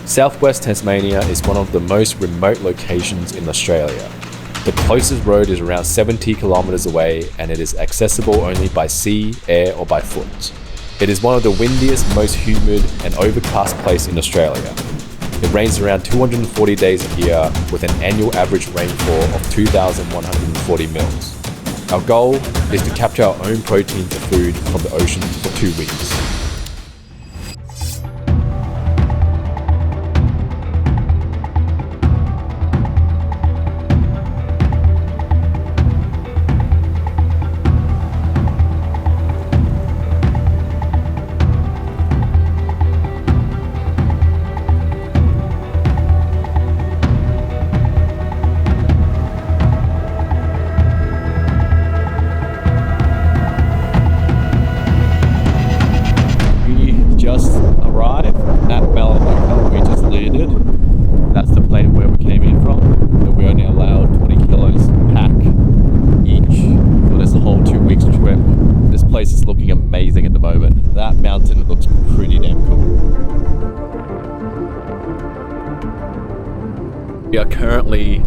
Southwest Tasmania is one of the most remote locations in Australia. The closest road is around 70 kilometers away and it is accessible only by sea, air or by foot. It is one of the windiest, most humid and overcast place in Australia. It rains around 240 days a year with an annual average rainfall of 2,140 mils. Our goal is to capture our own protein to food from the ocean for 2 weeks. That's the plane where we came in from. So we only allowed 20 kilos pack each for this whole 2 weeks trip. This place is looking amazing at the moment. That mountain looks pretty damn cool. We are currently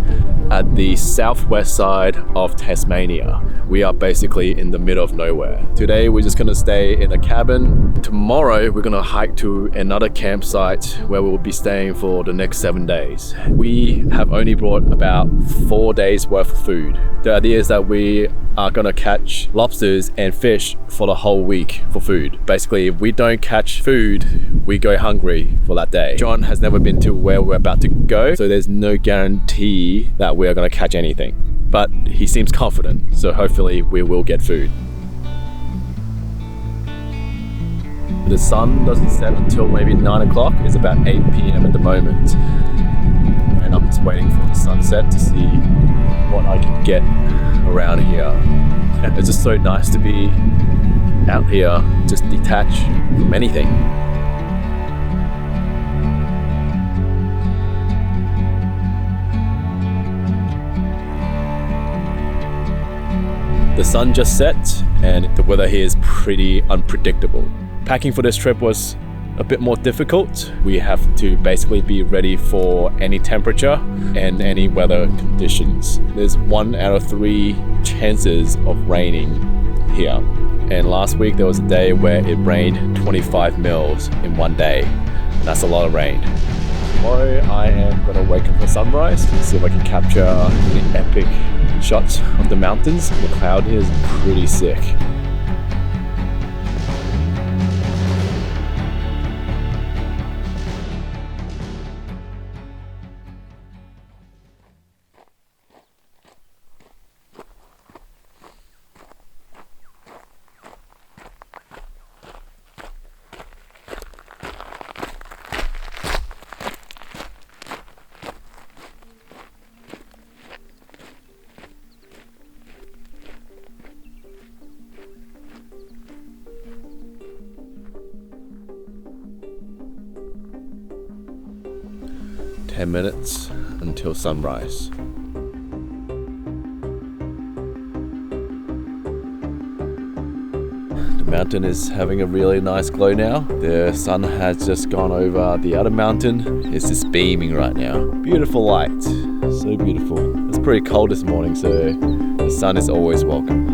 at the southwest side of Tasmania. We are basically in the middle of nowhere. Today we're just gonna stay in a cabin. Tomorrow we're gonna hike to another campsite where we'll be staying for the next 7 days. We have only brought about 4 days worth of food. The idea is that we are gonna catch lobsters and fish for the whole week for food. Basically, if we don't catch food, we go hungry for that day. John has never been to where we're about to go, so there's no guarantee that we're gonna catch anything. But he seems confident, so hopefully we will get food. The sun doesn't set until maybe 9 o'clock. It's about 8 p.m. at the moment. And I'm just waiting for the sunset to see what I can get around here. And it's just so nice to be out here, just detached from anything. The sun just set and the weather here is pretty unpredictable. Packing for this trip was a bit more difficult. We have to basically be ready for any temperature and any weather conditions. There's 1 out of 3 chances of raining here. And last week there was a day where it rained 25 mils in 1 day. And that's a lot of rain. Tomorrow I am gonna wake up for sunrise and see if I can capture any epic shots of the mountains. The cloud here is pretty sick. Minutes until sunrise. The mountain is having a really nice glow now. The sun has just gone over the other mountain. It's just beaming right now. Beautiful light, so beautiful. It's pretty cold this morning, so the sun is always welcome.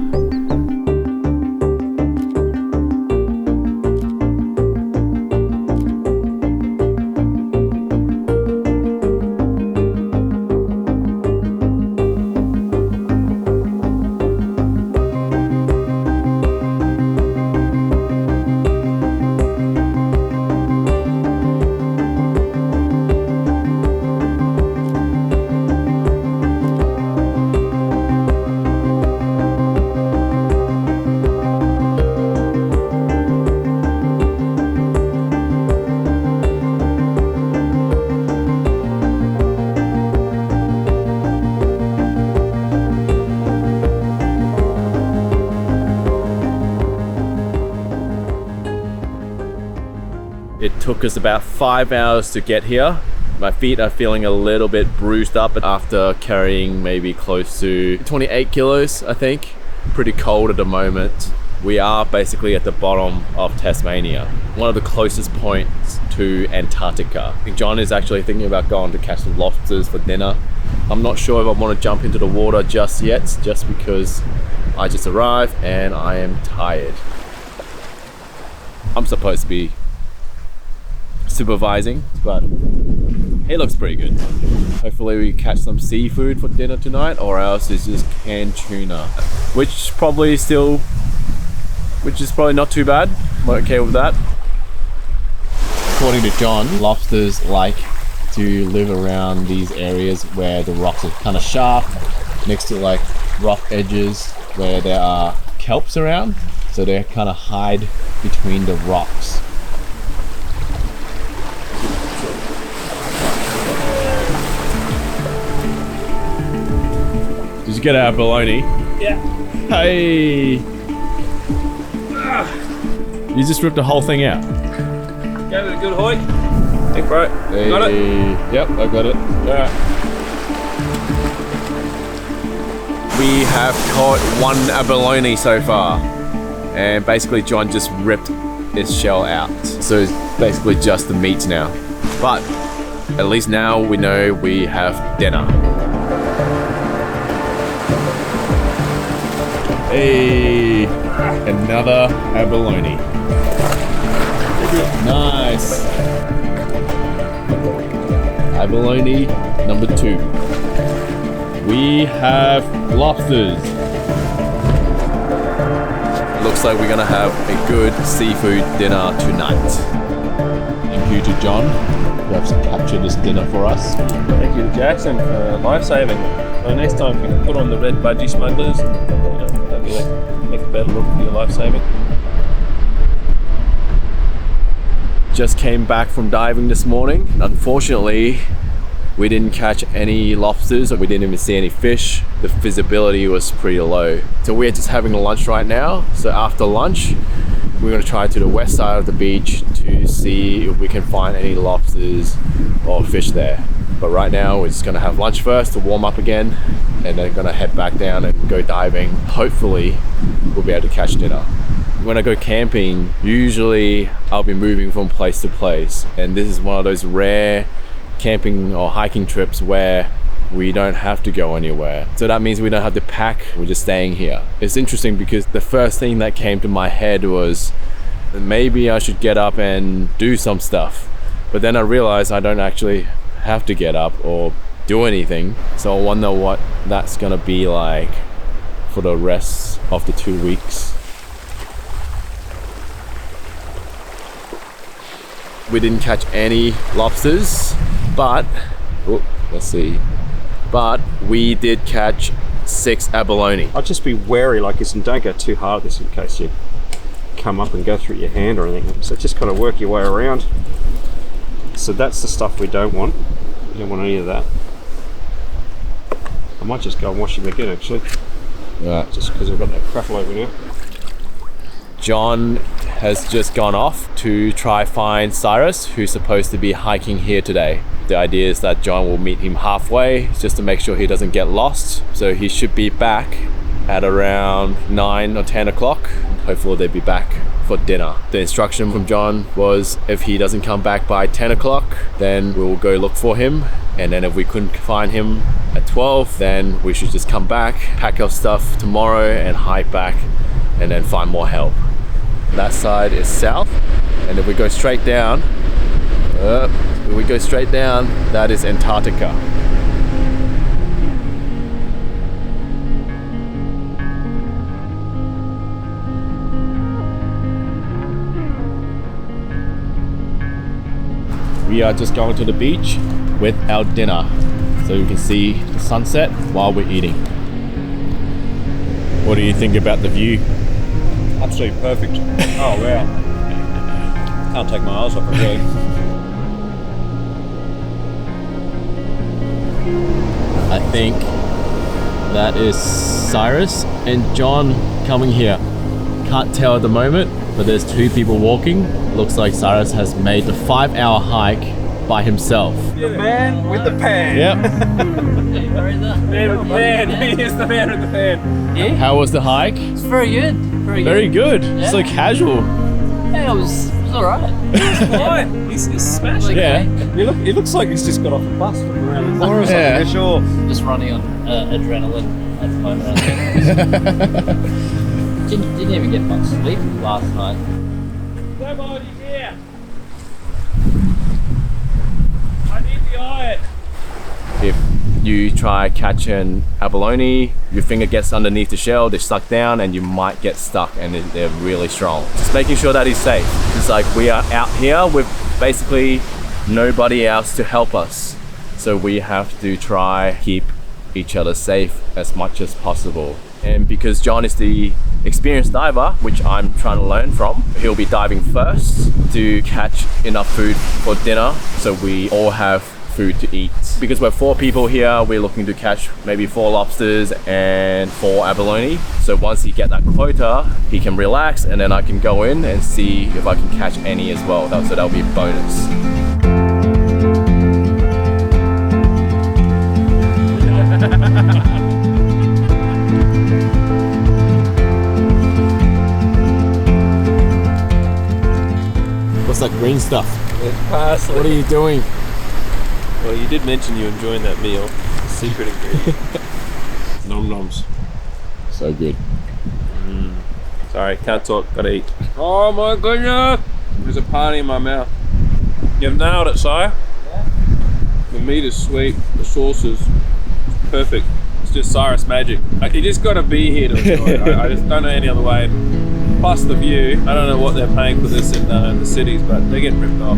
It took us about 5 hours to get here. My feet are feeling a little bit bruised up after carrying maybe close to 28 kilos, I think. Pretty cold at the moment. we are basically at the bottom of Tasmania, one of the closest points to Antarctica. I think John is actually thinking about going to catch some lobsters for dinner. I'm not sure if I want to jump into the water just yet, just because I just arrived and I am tired. I'm supposed to be supervising, but it looks pretty good. Hopefully we catch some seafood for dinner tonight, or else it's just canned tuna, which is probably not too bad. I'm okay with that. According to John, lobsters like to live around these areas where the rocks are kind of sharp, next to like rock edges where there are kelps around, so they kind of hide between the rocks. Did you get our bologna? Yeah. Hey! You just ripped the whole thing out. Gave it a good hoik. Think, bro. Hey. Got it? Yep, I got it. Alright. We have caught one abalone so far, and basically John just ripped its shell out. So it's basically just the meat now. But at least now we know we have dinner. Hey, another abalone. Nice. Abalone number 2. We have lobsters. Looks like we're gonna have a good seafood dinner tonight. Thank you to John, who has captured this dinner for us. Thank you to Jackson for life-saving. So next time, if you can put on the red budgie smugglers, that'll make a better look for your life-saving. Just came back from diving this morning. Unfortunately, we didn't catch any lobsters, or we didn't even see any fish. The visibility was pretty low. So we're just having lunch right now. So after lunch, we're gonna try to the west side of the beach to see if we can find any lobsters or fish there. But right now, we're just gonna have lunch first to warm up again, and then gonna head back down and go diving. Hopefully, we'll be able to catch dinner. When I go camping, usually I'll be moving from place to place, and this is one of those rare camping or hiking trips where we don't have to go anywhere. So that means we don't have to pack, we're just staying here. It's interesting because the first thing that came to my head was maybe I should get up and do some stuff, but then I realized I don't actually have to get up or do anything. So I wonder what that's gonna be like for the rest of the 2 weeks. We didn't catch any lobsters, but let's see. But we did catch 6 abalone. I'd just be wary, like this, and don't go too hard at this in case you come up and go through your hand or anything. So just kind of work your way around. So that's the stuff we don't want. You don't want any of that. I might just go and wash him again, actually. Right. Just because I've got that craffle over now. John has just gone off to try find Cyrus, who's supposed to be hiking here today. The idea is that John will meet him halfway just to make sure he doesn't get lost. So he should be back at around 9 or 10 o'clock. Hopefully they'll be back for dinner. The instruction from John was if he doesn't come back by 10 o'clock, then we'll go look for him. And then if we couldn't find him at 12, then we should just come back, pack our stuff tomorrow and hike back and then find more help. That side is south, and if we go straight down, that is Antarctica. We are just going to the beach with our dinner, so you can see the sunset while we're eating. What do you think about the view? Absolutely perfect. Oh wow. Can't take my eyes off it, really. I think that is Cyrus and John coming here. Can't tell at the moment, but there's 2 people walking. Looks like Cyrus has made the 5-hour hike by himself. The man with the pan. Yep. Man with the pan. He is the man with the pan. Yeah, How was the hike? it's very good. Very good. Very good. Just so casual. Yeah, it was alright. Fine. He's smashing. Yeah. He looks like he's just got off a bus from around the corner or something. Yeah. Yeah, sure. Just running on adrenaline at the moment. Didn't even get much sleep last night. Nobody here. I need the eye. If you try catching abalone, your finger gets underneath the shell, they're stuck down, and you might get stuck, and they're really strong. Just making sure that he's safe. It's like we are out here with basically nobody else to help us. So we have to try keep each other safe as much as possible. And because John is the experienced diver, which I'm trying to learn from, he'll be diving first to catch enough food for dinner so we all have food to eat. Because we're 4 people here, we're looking to catch maybe 4 lobsters and 4 abalone. So once he get that quota, he can relax, and then I can go in and see if I can catch any as well. So that'll be a bonus. What's that green stuff? It's parsley. What are you doing? Well, you did mention you enjoying that meal. Secret ingredient. Nom noms. So good. Sorry, can't talk, gotta eat. Oh my goodness! There's a party in my mouth. You've nailed it, sire. Yeah. The meat is sweet, the sauce is perfect. It's just Cyrus magic. You just gotta be here to enjoy it. I just don't know any other way. Plus the view, I don't know what they're paying for this in the cities, but they're getting ripped off.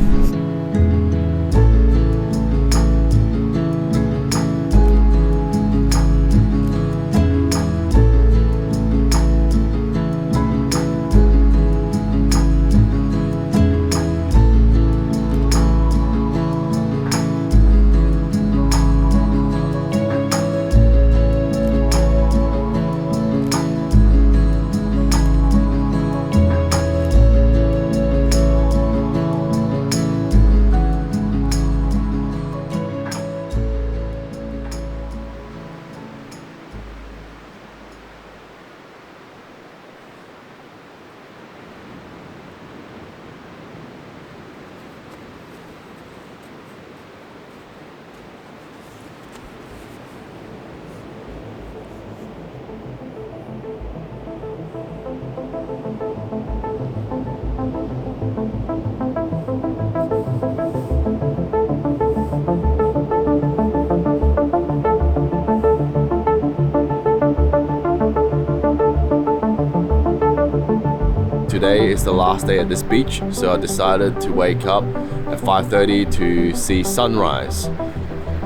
Today is the last day at this beach, so I decided to wake up at 5:30 to see sunrise.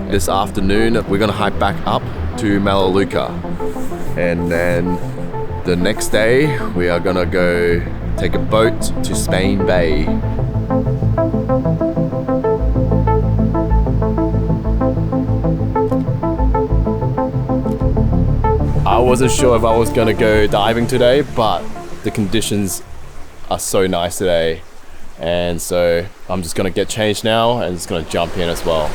This afternoon, we're gonna hike back up to Melaleuca. And then the next day, we are gonna go take a boat to Spain Bay. I wasn't sure if I was gonna go diving today, but the conditions are so nice today, and so I'm just gonna get changed now and just gonna jump in as well.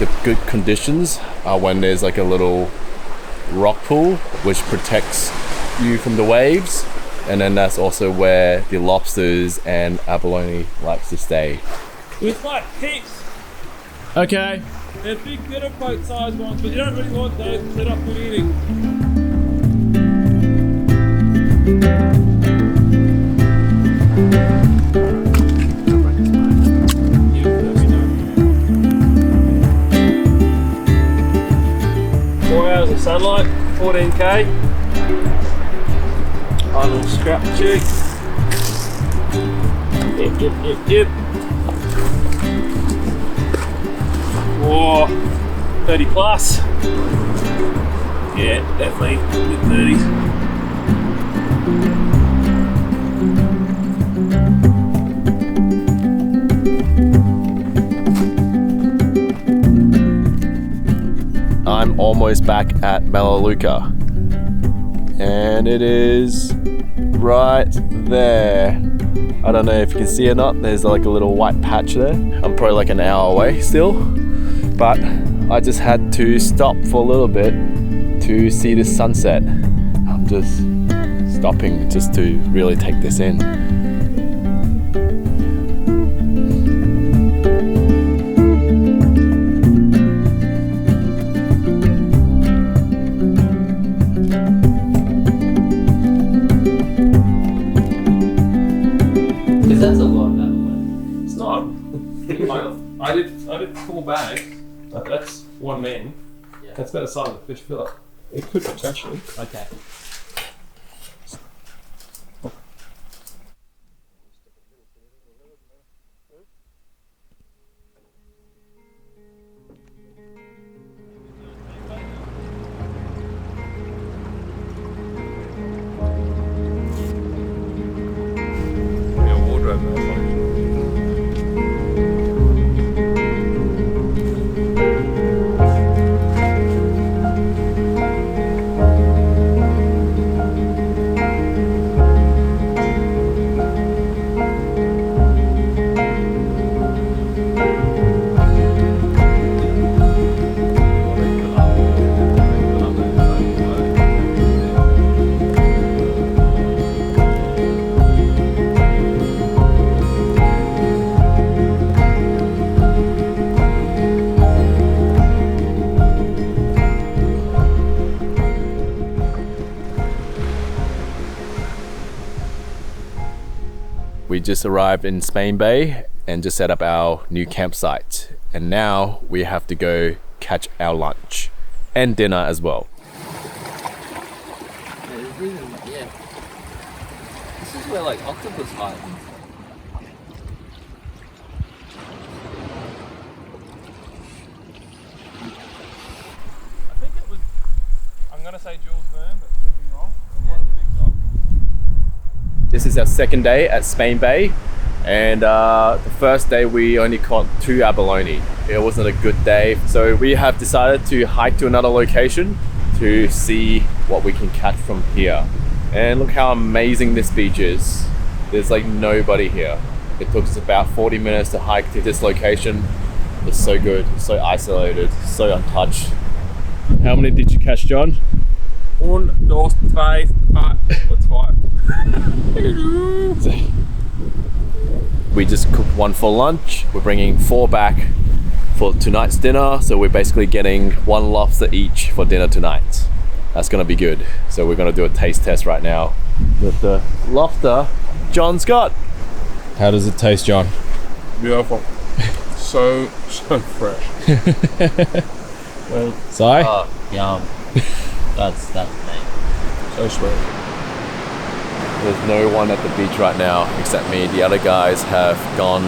The good conditions are when there's like a little rock pool which protects you from the waves, and then that's also where the lobsters and abalone likes to stay. We've got heaps. Okay. They're big dinner plate size ones, but you don't really want those to set up for eating. Sunlight, 14k. A little scrap cheek. Yep. Whoa, 30 plus. Yeah, definitely mid-30s. I'm almost back at Melaleuca, and it is right there. I don't know if you can see or not, there's like a little white patch there. I'm probably like an hour away still, but I just had to stop for a little bit to see the sunset. I'm just stopping just to really take this in. Because that's a lot that way. It's not. I did 4 bags, but that's 1 man. Yeah. That's about the size of a fish fillet. It could potentially. Okay. Yeah, wardrobe malfunction. We just arrived in Spain Bay and just set up our new campsite. And now we have to go catch our lunch and dinner as well. Yeah. This is where like octopus hide. I think it was. I'm gonna say Jules Verne, but could be wrong. One of the big dogs. This is our second day at Spain Bay, and the first day we only caught 2 abalone. It wasn't a good day, so we have decided to hike to another location to see what we can catch from here. And look how amazing this beach is. There's like nobody here. It took us about 40 minutes to hike to this location. It's so good, so isolated, so untouched. How many did you catch, John? 1, 2, 3, 4. What's 5? We just cooked 1 for lunch. We're bringing 4 back for tonight's dinner. So we're basically getting 1 lobster each for dinner tonight. That's gonna be good. So we're gonna do a taste test right now with the lobster John Scott. How does it taste, John? Beautiful. So fresh. Well, Si? Oh, yum. That's me. so sweet. There's no one at the beach right now except me. The other guys have gone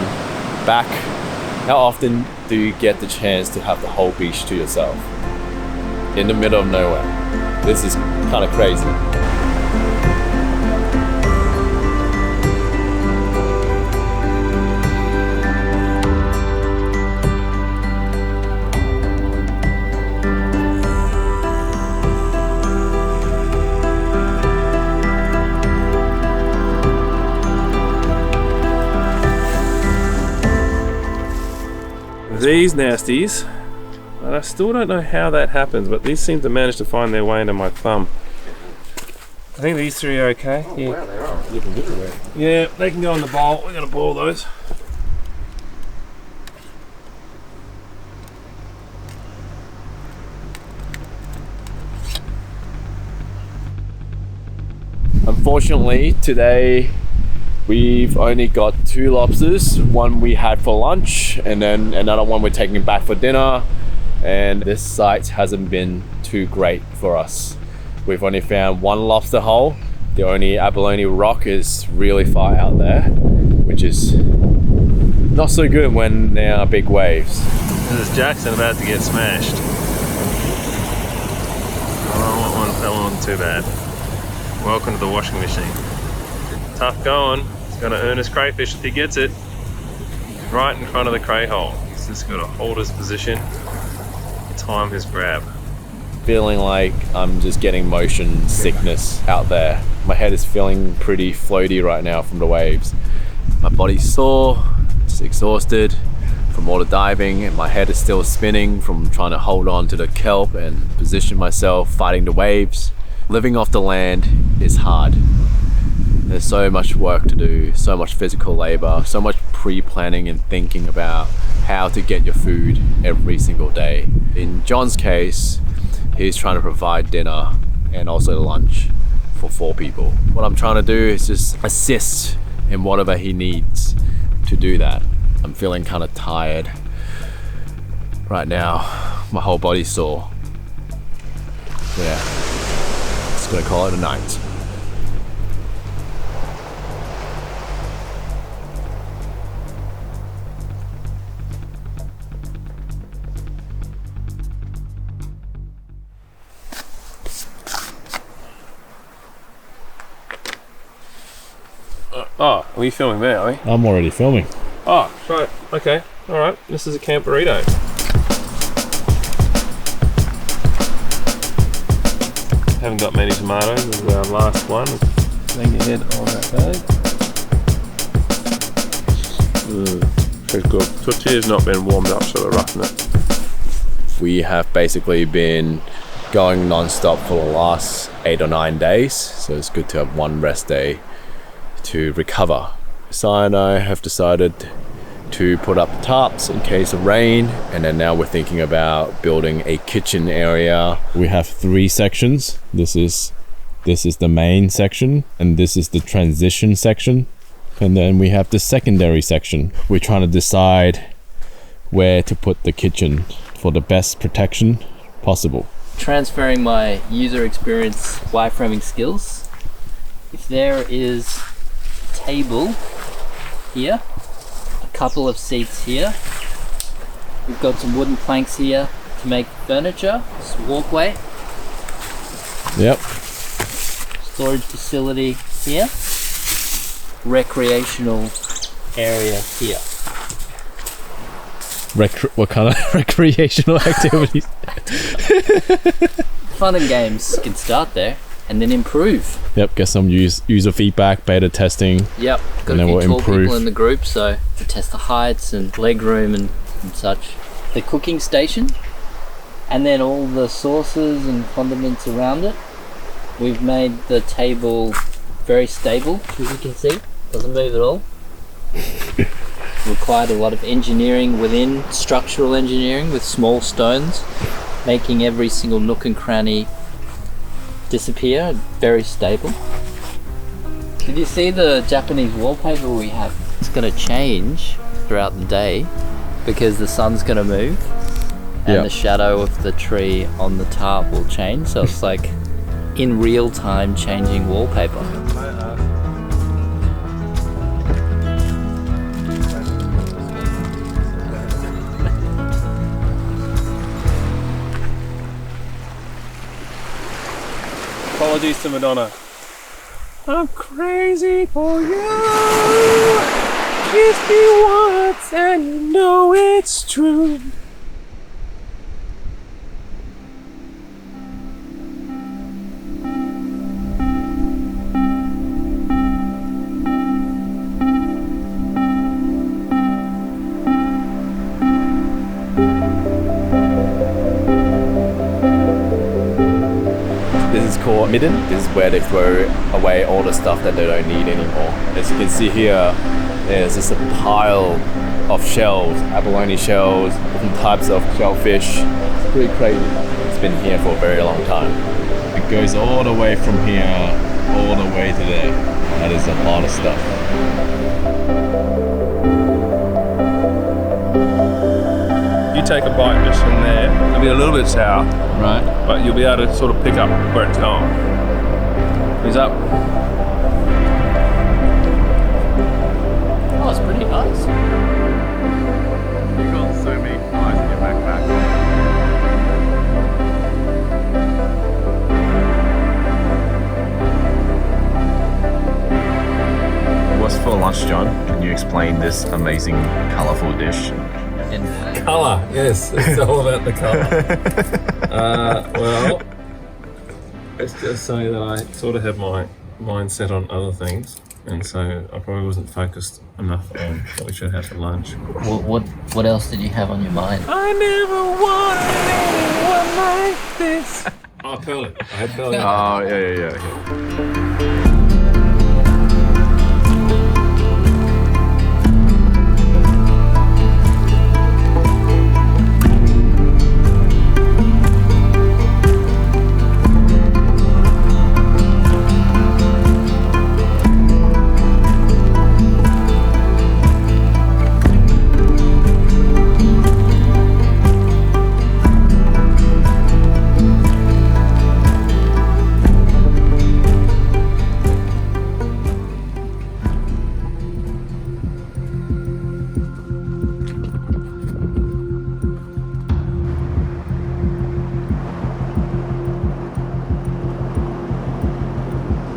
back. How often do you get the chance to have the whole beach to yourself? In the middle of nowhere. This is kind of crazy. These nasties, and I still don't know how that happens, but these seem to manage to find their way into my thumb. I think these 3 are okay. Yeah. Wow, they are living everywhere. Yeah, they can go in the bowl. We're gonna boil those. Unfortunately, today we've only got 2 lobsters. 1 we had for lunch, and then another 1 we're taking back for dinner. And this site hasn't been too great for us. We've only found 1 lobster hole. The only abalone rock is really far out there, which is not so good when there are big waves. This is Jackson about to get smashed. Oh, that one wasn't too bad. Welcome to the washing machine. Tough going. He's gonna earn his crayfish if he gets it. Right in front of the cray hole. He's just gotta hold his position, time his grab. Feeling like I'm just getting motion sickness out there. My head is feeling pretty floaty right now from the waves. My body's sore, just exhausted from all the diving, and my head is still spinning from trying to hold on to the kelp and position myself, fighting the waves. Living off the land is hard. There's so much work to do, so much physical labor, so much pre-planning and thinking about how to get your food every single day. In John's case, he's trying to provide dinner and also lunch for 4 people. What I'm trying to do is just assist in whatever he needs to do that. I'm feeling kind of tired right now. My whole body's sore. Yeah, just gonna call it a night. Oh, are we filming there, are we? I'm already filming. Oh, right. Okay. All right. This is a camp burrito. Haven't got many tomatoes. This is our last one. Hang your head on that bag. Tastes good. Tortilla's not been warmed up, so they're roughing it. We have basically been going non-stop for the last 8 or 9 days, so it's good to have one rest day to recover. Si and I have decided to put up tarps in case of rain, and then now we're thinking about building a kitchen area. We have 3 sections. This is the main section, and this is the transition section, and then we have the secondary section. We're trying to decide where to put the kitchen for the best protection possible. Transferring my user experience wireframing skills. If there is a table here, a couple of seats here, we've got some wooden planks here to make furniture, this walkway, Yep. storage facility here, recreational area here. What kind of recreational activities? Fun and games can start there and then improve. Yep, get some user feedback, beta testing. Yep, got And a then few we'll tall improve. people in the group, so to test the heights and leg room and such. The cooking station, and then all the sauces and condiments around it. We've made the table very stable, as you can see, doesn't move at all. Required a lot of engineering within, structural engineering with small stones, making every single nook and cranny disappear. Very stable. Did you see the Japanese wallpaper we have? It's going to change throughout the day because the sun's going to move and Yep. the shadow of the tree on the tarp will change, so it's like in real time changing wallpaper. Apologies to Madonna. I'm crazy for you. Kiss me once and you know it's true. This is called midden. This is where they throw away all the stuff that they don't need anymore. As you can see here, there's just a pile of shells, abalone shells, different types of shellfish. It's pretty crazy. It's been here for a very long time. It goes all the way from here, all the way to there. That is a lot of stuff. You take a bite just from there, it'll be a little bit sour, Right. but you'll be able to sort of pick up where it's going. He's up. Oh, it's pretty nice. You got so many flies in your backpack. What's for lunch, John? Can you explain this amazing, colourful dish? Colour, yes, it's all about the colour. Well, let's just say that I sort of have my mind set on other things. and so I probably wasn't focused enough on what we should have for lunch. What else did you have on your mind? I never wanted anyone like this. Oh, Pearly. I had Pearly. Oh, yeah.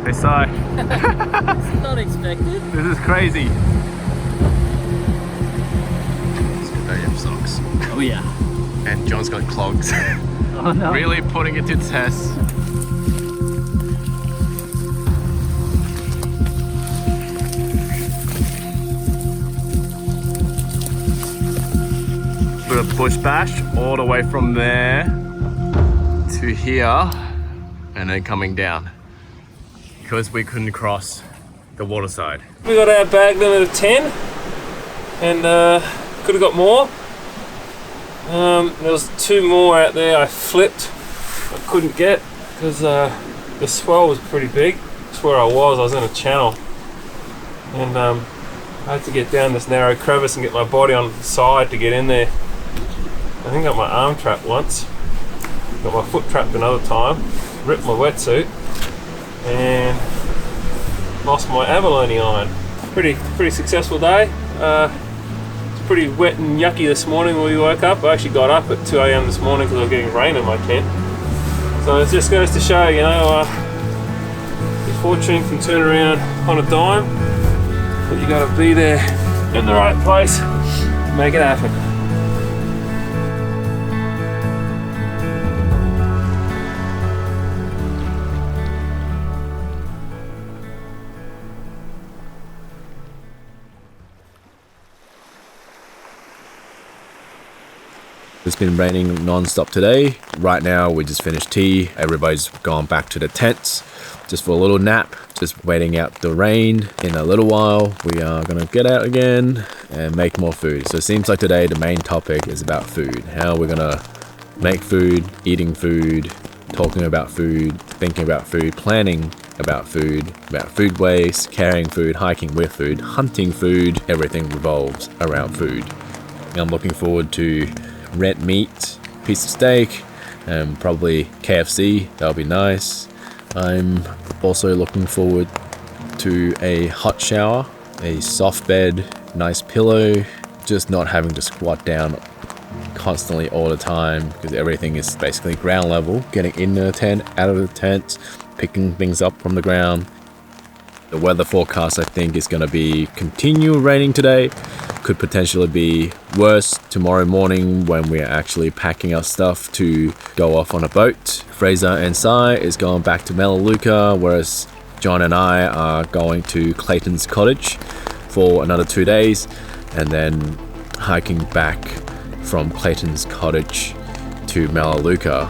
Hey, Sai. It's not expected. This is crazy. It's good that you have socks. Oh yeah. And John's got clogs. Oh no. Really putting it to test. Bit of bush bash all the way from there to here and then coming down because we couldn't cross the water side. We got our bag limit of 10 and could have got more. There was 2 more out there I flipped. I couldn't get because the swell was pretty big. That's where I was in a channel. And I had to get down this narrow crevice and get my body on the side to get in there. I think I got my arm trapped once. Got my foot trapped another time. Ripped my wetsuit. And lost my abalone iron. Pretty successful day. It's pretty wet and yucky this morning when we woke up. I actually got up at 2 AM this morning because I was getting rain in my tent. So it just goes to show, you know, your fortune can turn around on a dime, but you got to be there in the right place to make it happen. It's been raining non-stop today. Right now we just finished tea. Everybody's gone back to the tents just for a little nap, just waiting out the rain. In a little while we are gonna get out again and make more food. So it seems like today the main topic is about food. How we're gonna make food, eating food, talking about food, thinking about food, planning about food waste, carrying food, hiking with food, hunting food. Everything revolves around food. I'm looking forward to red meat, piece of steak, and probably KFC. That'll be nice. I'm also looking forward to a hot shower, a soft bed, nice pillow, just not having to squat down constantly all the time because everything is basically ground level. Getting in the tent, out of the tent, picking things up from the ground. The weather forecast I think is going to be continue raining today. Could potentially be worse tomorrow morning when we're actually packing our stuff to go off on a boat. Fraser and Sai is going back to Melaleuca, whereas John and I are going to Clayton's cottage for another 2 days and then hiking back from Clayton's cottage to Melaleuca.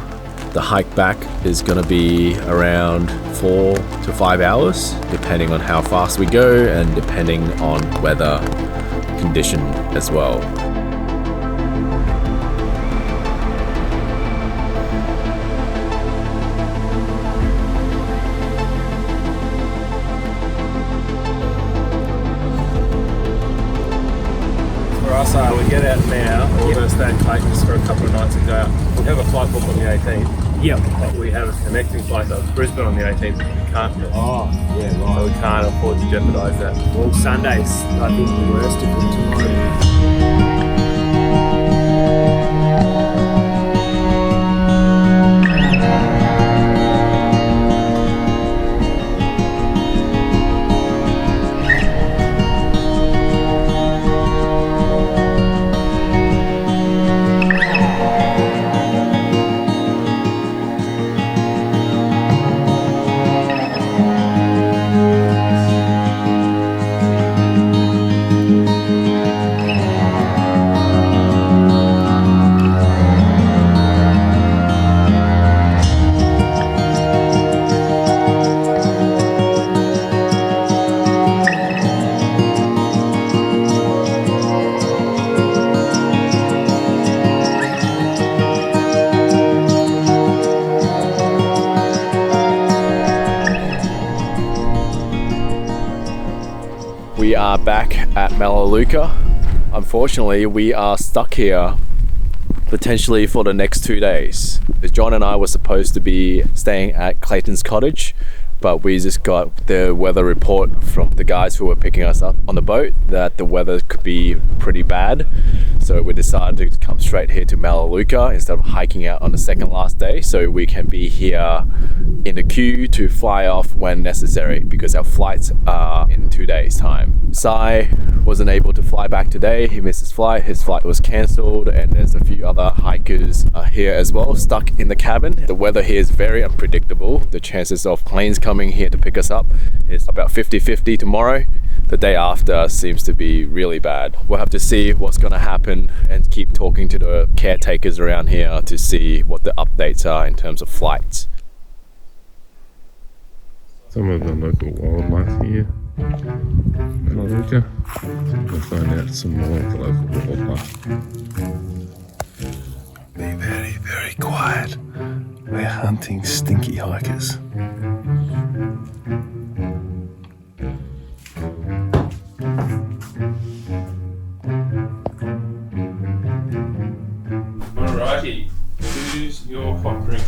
The hike back is going to be around 4 to 5 hours, depending on how fast we go and depending on weather condition as well. For us, we get out now. We're going to stay in Clayton's for a couple of nights and go out. We have a flight book on the 18th. Yep. But we have a connecting flight to Brisbane on the 18th. We can't miss. Oh, yeah, So right. we can't afford to jeopardise that. Well, Sunday's, I think, the worst of them tomorrow. back at Melaleuca. Unfortunately, we are stuck here potentially for the next 2 days. John and I were supposed to be staying at Clayton's cottage, but we just got the weather report from the guys who were picking us up on the boat that the weather could be pretty bad. So we decided to come straight here to Melaleuca instead of hiking out on the second last day, so we can be here in the queue to fly off when necessary, because our flights are in 2 days time. Sai wasn't able to fly back today. He missed his flight was cancelled, and there's a few other hikers here as well, stuck in the cabin. The weather here is very unpredictable. The chances of planes coming here to pick us up is about 50-50 tomorrow. The day after seems to be really bad. We'll have to see what's going to happen and keep talking to the caretakers around here to see what the updates are in terms of flights. Some of the local wildlife here, Melaleuca. We'll find out some more of the local wildlife. Be very, very quiet. We're hunting stinky hikers. Alrighty, choose your hot drink.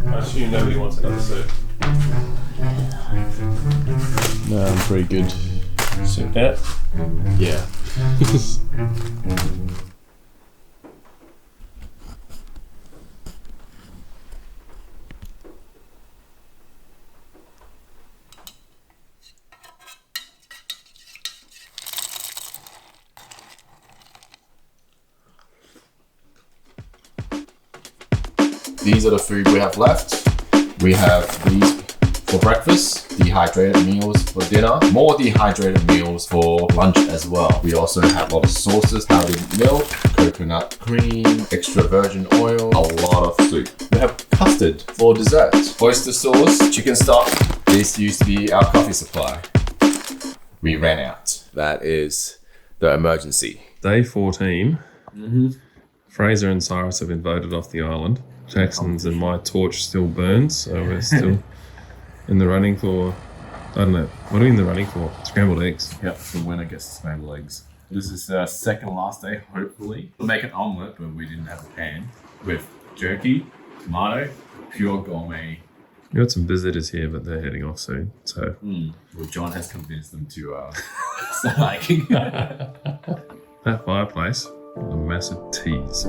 I assume nobody wants another soup. No, I'm pretty good. Soup that? Yeah. These are the food we have left. We have these for breakfast, dehydrated meals for dinner, more dehydrated meals for lunch as well. We also have a lot of sauces, powdered milk, coconut cream, extra virgin oil, a lot of soup. We have custard for dessert, oyster sauce, chicken stock. This used to be our coffee supply. We ran out. That is the emergency. Day 14. Fraser and Cyrus have been voted off the island. Jackson's and my torch still burns, so we're still in the running for, I don't know, what are we in the running for? Scrambled eggs. Yep, the winner gets scrambled eggs. This is our second last day, hopefully. We'll make an omelette, but we didn't have a pan. With jerky, tomato, pure gourmet. We got some visitors here, but they're heading off soon, so. Well, John has convinced them to start liking. That fireplace, a massive tease.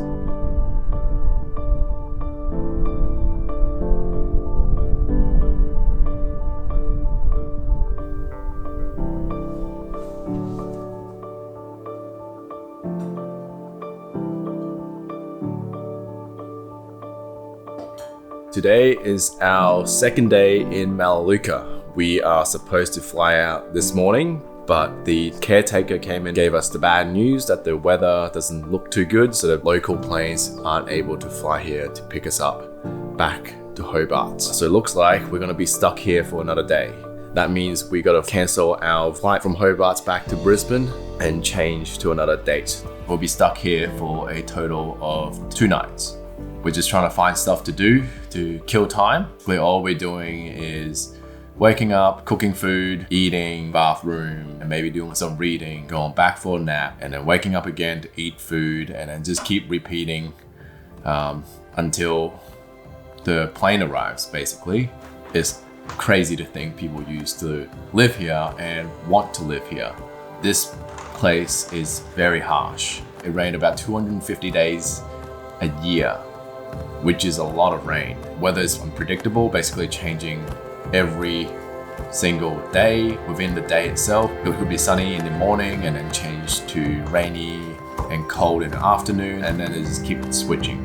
Today is our second day in Melaleuca. We are supposed to fly out this morning, but the caretaker came and gave us the bad news that the weather doesn't look too good, so the local planes aren't able to fly here to pick us up back to Hobart. So it looks like we're gonna be stuck here for another day. That means we gotta cancel our flight from Hobart back to Brisbane and change to another date. We'll be stuck here for a total of 2 nights. We're just trying to find stuff to do to kill time. All we're doing is waking up, cooking food, eating, bathroom, and maybe doing some reading, going back for a nap, and then waking up again to eat food, and then just keep repeating until the plane arrives, basically. It's crazy to think people used to live here and want to live here. This place is very harsh. It rained about 250 days a year, which is a lot of rain. Weather is unpredictable, basically changing every single day within the day itself. It could be sunny in the morning and then change to rainy and cold in the afternoon, and then it just keeps switching.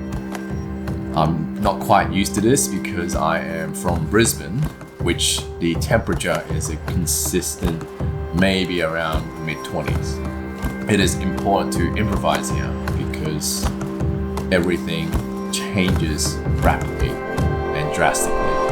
I'm not quite used to this because I am from Brisbane, which the temperature is a consistent maybe around mid-20s. It is important to improvise here because everything changes rapidly and drastically.